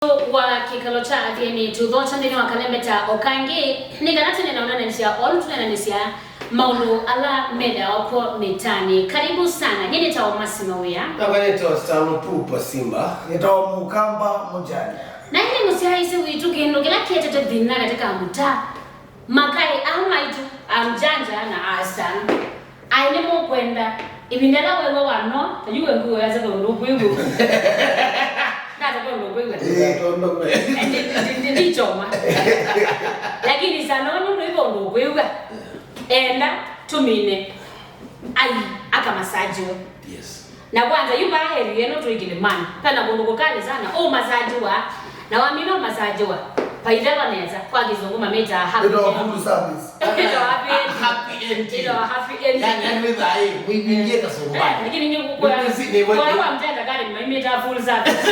wa Kikalo cha Athiani tudhocha ndini wa kalembeta okangi niganati ninaona nisia olu tunanisia maulu ala meda oko mitani. Karibu sana. Nyini tawa Masimawia. Naweneto Stano pupa Simba. Nitawa Mukamba Mujani. Na hili musia isi witu kendo kila kieta dina katika muta makai amaitu amjanja na astan aine mo kwenda ibindala wewe wano tajue nguo yaza ndo kwigu nata ndo kwigu ndi choma lakini sana ndo hivyo ndo kwigu enda tumine ai aka masaji yes na kwanza yumba heri yeno tuigile man kana bongo kale sana o masaji wa na wamino masaji wa paidala neza kwa kizunguma meta happy end service happy ending happy ending yani with ai mwingie kasomba lakini nyinyi kwa mtenda kale meta full service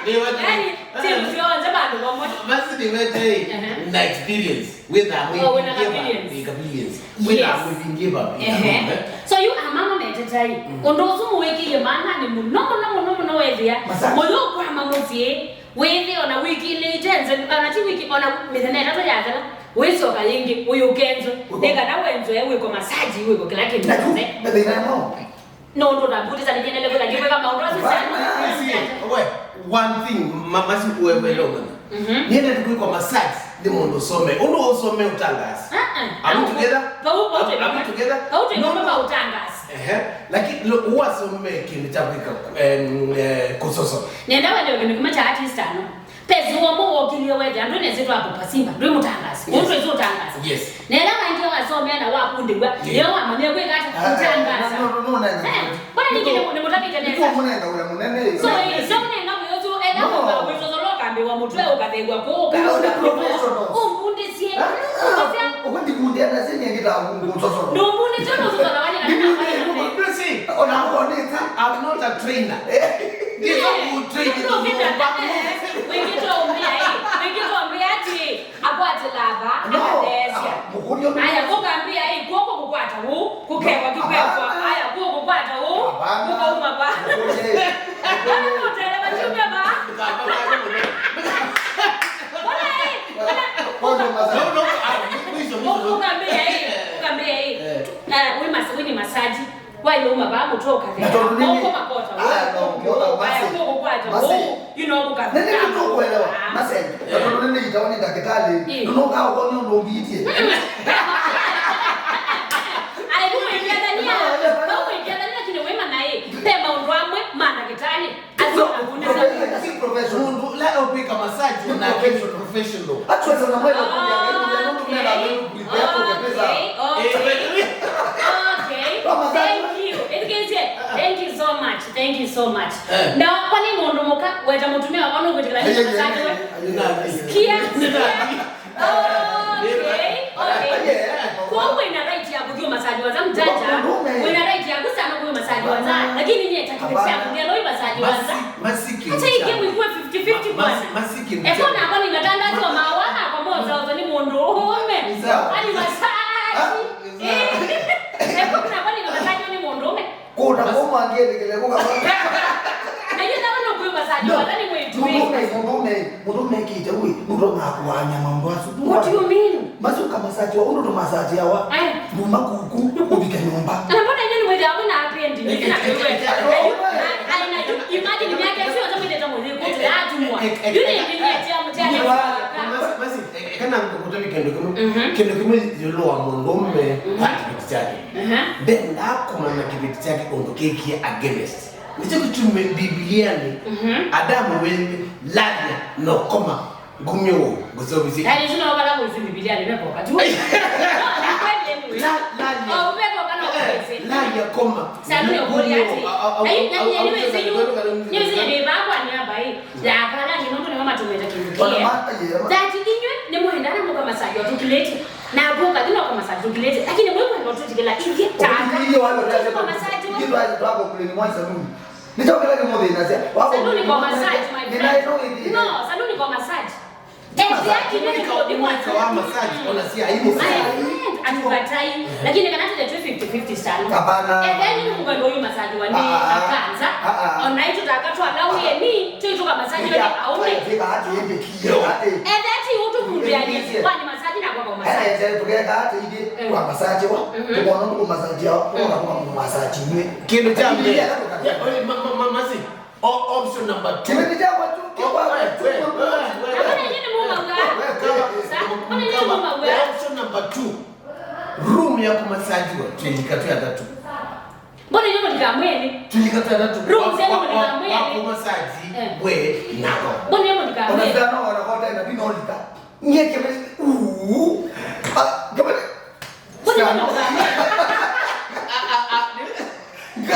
ni watu yani timu sio bado kwa moto basi ni wete na experience with a experience with a mwingie baba so you amama metetai ondozo muweki yemana ni muno wethia moyo kwa mamozie wewe ona wiki ile itenze anati wiki ona mithene tatu yakala weso kalingi uyu kenzo ndeka na wenzo yewe kwa masaji wewe kwa kila kitu bebe na mo no ndo ndabuti sana jene level ngiwe kama ndo sana one thing mama si wewe longa niende tukui kwa masaji ndi mondo some undo usome utangaza are we together are we together how to ngoma ba utangaza lakini uwasome kile cha kwika kusoso nenda wale ngoma cha artist Stano pezi wo okiliwe wewe ndo nezetu hapo pasimba ndo mutangaza ndo ezo utangaza yes nenda wanje wasome na wakundigwa leo amamia kweka hata utangaza no bwana ningine mutapita neza kwa munenda ule munene so nenda wezo enda kwa wezo zoloka mbe wa mutwe ukathegwa kuka umbundi sie ukwandi kundi ana zenye ngita ngusoso ndo mbundi chono zozo na wanya na see ona oneta I'm not a trainer this is good training wengitombea ati akwate lava akadesia aya kukambia hii koko kukwata huu kukekwa kipekwa aya koko kukwata huu kukauma ba utele bachume ba ukambia hii wini masaji wale umaba kutoka vile huko makota huko kwata you know ukafika nene kuelewa maseni ndio nene itaoni dakitali unoka uko ndo ngitie ai wewe kile wema naye pemba undwamwe mana kitali azona si professional la opika massage na professional actually na mwela kuja ndio mtu mela prepare kwa pesa Thank you so much. Now, kwani mondomoka weta mutumia wano kutikala ni masaji we? Skia? Okay. Kwa wena right ya kukiwa masaji waza mjanja, wena right ya kusana kuyo masaji waza, lakini nye takipeksia kungelo hii masaji waza. Masiki. Hata hii game ikuwe 50-50 bwana. Masiki. Eko na hapa ningatanda wa mawana kwa moza waza ni mondohome. Hadi masaji. Eko na hapa ningatanda ni mondohome. Kuna koma ngene kile kwa mudume kite uyi mudume akuanya mambo asu what do you mean masu kama saji wa ndo masaji yawa muma kuku ubika nyumba na mbona nyinyi mwe dawo na hapendi ni kina kwewe aina imagine miaka sio hata mwe tamu ni kutu ya tumwa yule ni ya mtani basi kana mkutoka kendo kimo yolo wa mondombe kibiti chake then akoma na kibiti chake ondokeki against nicho kitu Biblia ni Adamu wewe ladia no koma gumyo gozobizi yani tuna wala kwa Biblia ni pepo kati ladia koma sasa ni boli ati na niwe zenyu ni baba ni abai ya kala ni ndo ni mama tumeta kindukia that inywe ni muhendana mu kama sajo tukilete na boka dino kama sajo tukilete lakini mwe ndo tutikela hivi taka hiyo wale kama sajo kitu hapo kule ni mwanzo mimi nitokela ni mode inasia saluni kwa massage my friend no saluni kwa massage kwa massage ona si aibu atukatai lakini kana tete 50-50 Stano. Hapana. Then mungu ndio huyu massage wani akanza. Ona hicho takatwa lauye ni tuitoka massage wani aume. Fika hata hivi kio. That utu mundu yani kwani massage na kwa massage. Tukeka hata hivi kwa massage wa. Tunaona kwa massage yao kwa massage ni. Kindo cha mbele. Mama si option number 2. Kindo cha watu kwa option number 2. Room ya kumasajiwa tulikatu ya 3. Mbona hiyo ni kamwele? Tulikatu ya 3. Room sema ni kamwele. Kwa kumasaji we nako. Mbona hiyo ni kamwele? Unadhana wanakoda na bino olika. Nye kama kama Mbona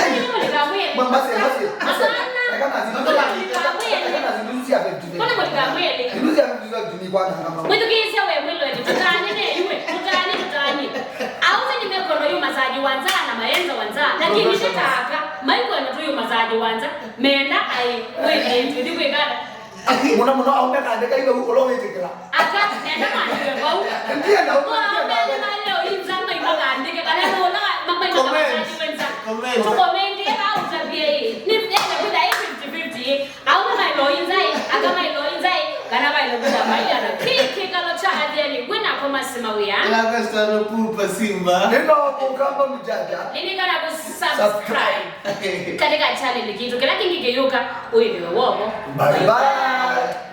hiyo ni kamwele? Mama sasa. Kama Mwitu kisi ya wemwilo eti tutani ne tutani auze nimekono yu masaji wanza na maenza wanza lakini sitaka maiko na tuyo masaji wanza mena ai wewe ndi kwegada muna aume kaandika ile huko lowe tekela aka nenda manje wao ndio na huko leo inza mai kaandike kana lola mama ina masaji wanza tu comment au tabie ni nenda kuda 50-50 au mai lo inza aka mai lo inza kana mai lo kuda mai ana Kikalo cha Athiani wina kwa masema wia la Stano pupa simba neno kukamba mjaja nini kana subscribe katika channel kitu kila kingi geuka wewe wobo bye bye.